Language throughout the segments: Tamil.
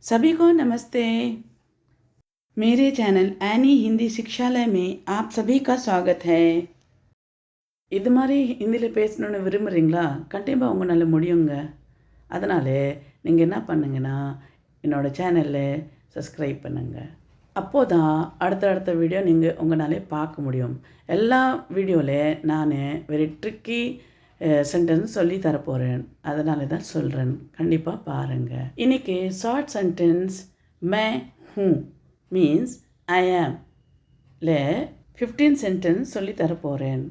सभी को नमस्ते। मेरे चैनल एनी हिंदी शिक्षालय में आप सभी का स्वागत है. இது மாதிரி ஹிந்தியில் பேசணுன்னு விரும்புகிறீங்களா? கண்டிப்பாக உங்களால் முடியுங்க. அதனால் நீங்கள் என்ன பண்ணுங்கன்னா என்னோடய சேனலில் சப்ஸ்கிரைப் பண்ணுங்கள். அப்போது தான் அடுத்தடுத்த வீடியோ நீங்கள் உங்களாலே பார்க்க முடியும். எல்லா வீடியோவில் நான் வெரி ட்ரிக்கி சென்டென்ஸ் சொல்லி தரப்போகிறேன். அதனால தான் சொல்கிறேன், கண்டிப்பாக பாருங்கள். இன்றைக்கி short sentence May who means I ஆம் ல 15 சென்டென்ஸ் சொல்லி தரப்போகிறேன்.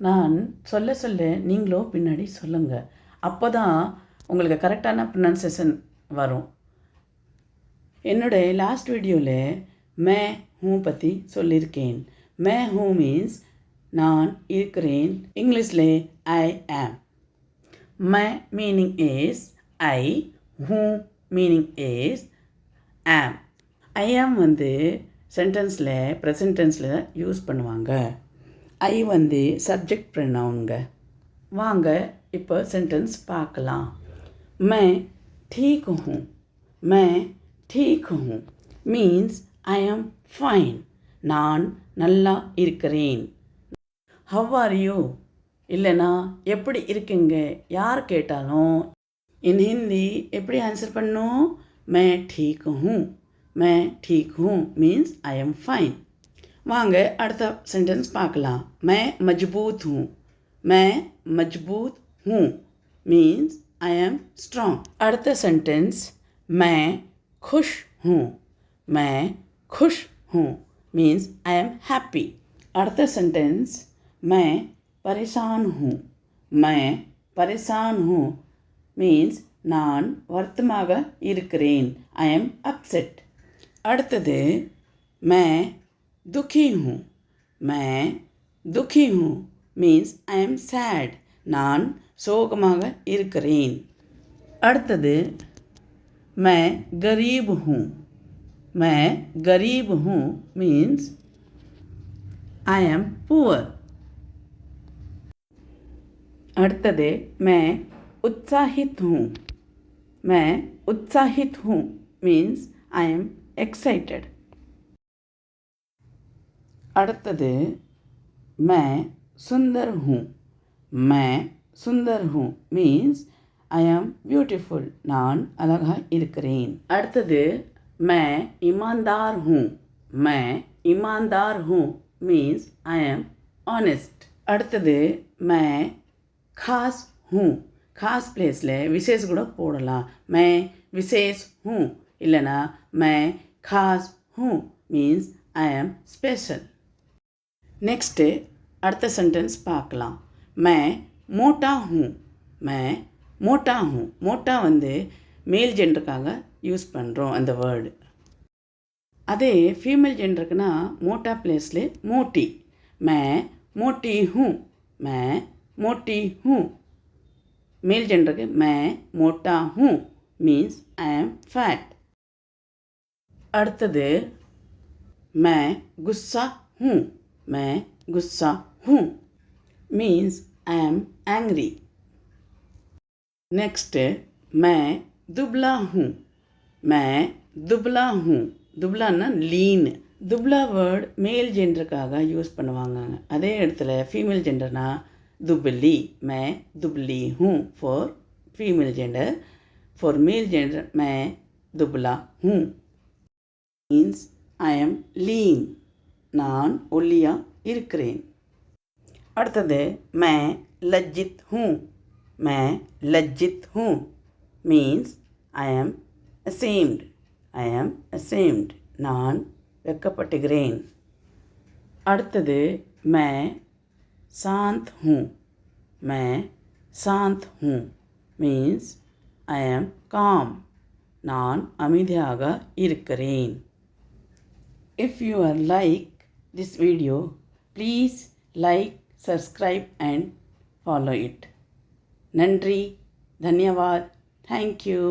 நான் சொல்ல சொல்ல நீங்களும் பின்னாடி சொல்லுங்கள். அப்போ தான் உங்களுக்கு கரெக்டான ப்ரொனன்சியேஷன் வரும். என்னுடைய லாஸ்ட் வீடியோவில் மே ஹூ பற்றி சொல்லியிருக்கேன். மே ஹூ மீன்ஸ் நான் இருக்கிறேன். இங்கிலீஷில் I am. My meaning is I, who meaning is am. I am சென்டென்ஸில் ப்ரெசன்ட் டென்ஸில் யூஸ் பண்ணுவாங்க. ஐ சப்ஜெக்ட் ப்ரொனவுன்ங்க. வாங்க இப்போ சென்டென்ஸ் பார்க்கலாம். मैं ठीक हूँ. मैं ठीक हूँ மீன்ஸ் ஐ ஆம் ஃபைன். நான் நல்லா இருக்கிறேன். ஹவ் ஆர் யூ இல்லைனா எப்படி இருக்கீங்க யார் கேட்டாலும் இன் ஹிந்தி எப்படி ஆன்சர் பண்ணணும்? मैं ठीक हूँ. मैं ठीक हूँ மீன்ஸ் ஐ ஆம் ஃபைன். வாங்க அடுத்த சென்டென்ஸ் பார்க்கலாம். मैं मजबूत हूँ. मैं मजबूत हूँ மீன்ஸ் ஐ ஆம் ஸ்ட்ராங். அடுத்த சென்டென்ஸ் मैं खुश हूँ. मैं खुश हूँ மீன்ஸ் ஐ ஆம் ஹாப்பி. அடுத்த சென்டென்ஸ் मैं परेशान हूँ. मैं परेशान हूँ மீன்ஸ் நான் வருத்தமாக இருக்கிறேன். ஐ ஆம் அப்செட். அடுத்தது मैं दुखी हूँ. मैं दुखी हूँ மீன்ஸ் ஐ ஆம் சேட். நான் சோகமாக இருக்கிறேன். அடுத்தது मैं गरीब हूँ. मैं गरीब हूँ மீன்ஸ் ஐ ஆம் புவர். அடுத்தது मैं उत्साहित हूँ. मैं उत्साहित हूँ மீன்ஸ் ஐ ஆம் எக்ஸைட்டட். அடுத்தது मैं सुंदर हूँ. मैं सुंदर हूँ மீன்ஸ் ஐ ஆம் பியூட்டிஃபுல். நான் அழகாக இருக்கிறேன். அடுத்தது मैं ईमानदार हूँ. मैं ईमानदार हूँ மீன்ஸ் ஐ ஆம் ஆனெஸ்ட். அடுத்தது मैं खास हूँ. खास प्लेஸில் விசேஷ் கூட போடலாம். मैं विशेष हूँ இல்லைனா मैं खास हूँ மீன்ஸ் ஐ ஆம் ஸ்பெஷல். நெக்ஸ்ட்டு அடுத்த சென்டென்ஸ் பார்க்கலாம். मैं मोटा हूँ. मैं मोटा हूँ. मोटा மேல் ஜெண்டருக்காக யூஸ் பண்ணுறோம் அந்த வேர்டு. அதே ஃபீமேல் ஜெண்டருக்குன்னா மோட்டா பிளேஸில் மோட்டி. मैं मोटी हूँ. मैं मोटी हूँ. मेल जेंडर के मैं मोटा हूँ मीन्स आई एम फैट. அடுத்தது मैं गुस्सा हूँ. मैं गुस्सा हूँ means I am angry. Next मैं दुबला हूँ. मैं दुबला हूँ. दुबलाன்னா லீன். दुबला வேர்ட் மேல் ஜெண்டருக்காக யூஸ் பண்ணுவாங்க. அதே இடத்துல ஃபீமேல் ஜெண்டர்னா दुबली. मैं दुबली हूँ for female gender. For male gender मैं दुबला हूँ मीन्स आई एम लीन. நான் ஒல்லியாக இருக்கிறேன். அடுத்தது मैं लज्जित हूँ. मैं लज्जित हूँ means I am ashamed. I am ashamed. நான் வெட்கப்படுகிறேன். அடுத்தது मैं शांत हूँ. मैं शांत हूँ मीन्स आई एम calm. நான் அமைதியாக இருக்கிறேன். If you are like this video, please like, subscribe and follow it. நன்றி, தன்யவாத். Thank you.